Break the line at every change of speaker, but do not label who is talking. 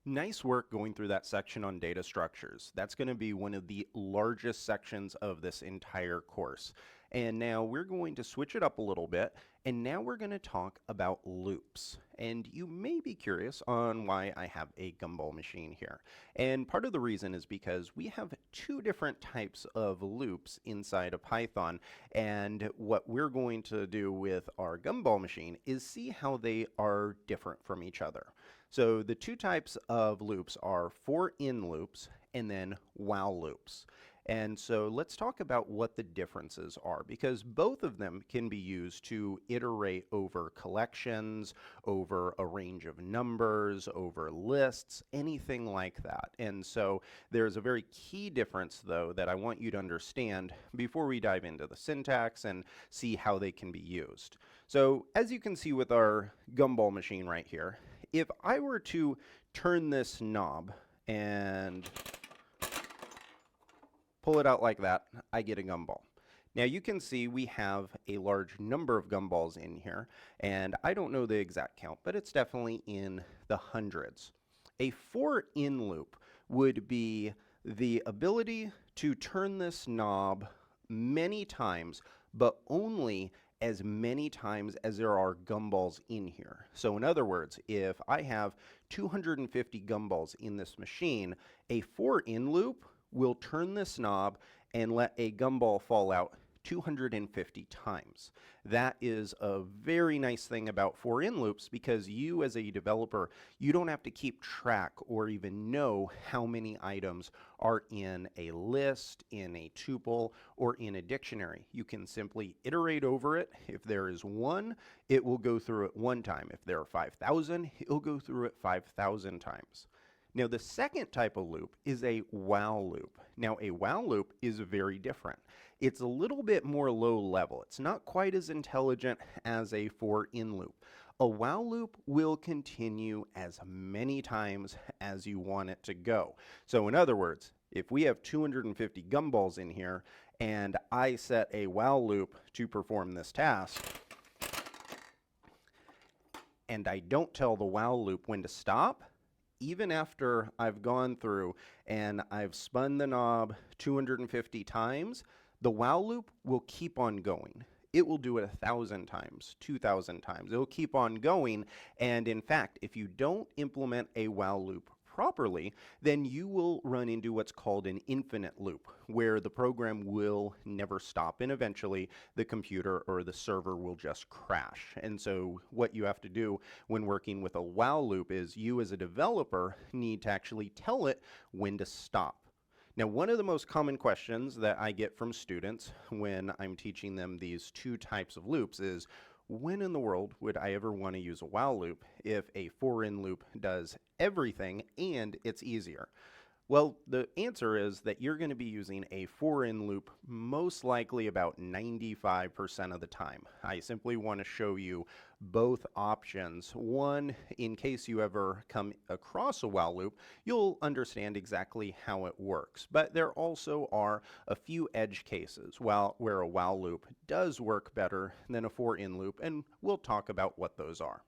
Nice work going through that section on data structures. That's going to be one of the largest sections of this entire course. And now we're going to switch it up a little bit, and now we're going to talk about loops. And you may be curious on why I have a gumball machine here. And part of the reason is because we have two different types of loops inside of Python, and what we're going to do with our gumball machine is see how they are different from each other. So the two types of loops are for-in loops and then while loops. And so let's talk about what the differences are, because both of them can be used to iterate over collections, over a range of numbers, over lists, anything like that. And so there's a very key difference, though, that I want you to understand before we dive into the syntax and see how they can be used. So as you can see with our gumball machine right here, if I were to turn this knob and pull it out like that, I get a gumball. Now you can see we have a large number of gumballs in here, and I don't know the exact count, but it's definitely in the hundreds. A for-in loop would be the ability to turn this knob many times, but only as many times as there are gumballs in here. So in other words, if I have 250 gumballs in this machine, a for-in loop will turn this knob and let a gumball fall out 250 times. That is a very nice thing about for-in loops, because you as a developer, you don't have to keep track or even know how many items are in a list, in a tuple, or in a dictionary. You can simply iterate over it. If there is one, it will go through it one time. If there are 5,000, it'll go through it 5,000 times. Now the second type of loop is a while loop. Now a while loop is very different. It's a little bit more low level. It's not quite as intelligent as a for-in loop. A while loop will continue as many times as you want it to go. So in other words, if we have 250 gumballs in here and I set a while loop to perform this task, and I don't tell the while loop when to stop, even after I've gone through and I've spun the knob 250 times, the while loop will keep on going. It will do it 1,000 times, 2,000 times. It will keep on going. And in fact, if you don't implement a while loop properly, then you will run into what's called an infinite loop, where the program will never stop, and eventually the computer or the server will just crash. And so what you have to do when working with a while loop is you as a developer need to actually tell it when to stop. Now, one of the most common questions that I get from students when I'm teaching them these two types of loops is, when in the world would I ever want to use a while loop if a for-in loop does everything and it's easier? Well, the answer is that you're going to be using a for-in loop most likely about 95% of the time. I simply want to show you both options. One, in case you ever come across a while loop, you'll understand exactly how it works. But there also are a few edge cases where a while loop does work better than a for-in loop, and we'll talk about what those are.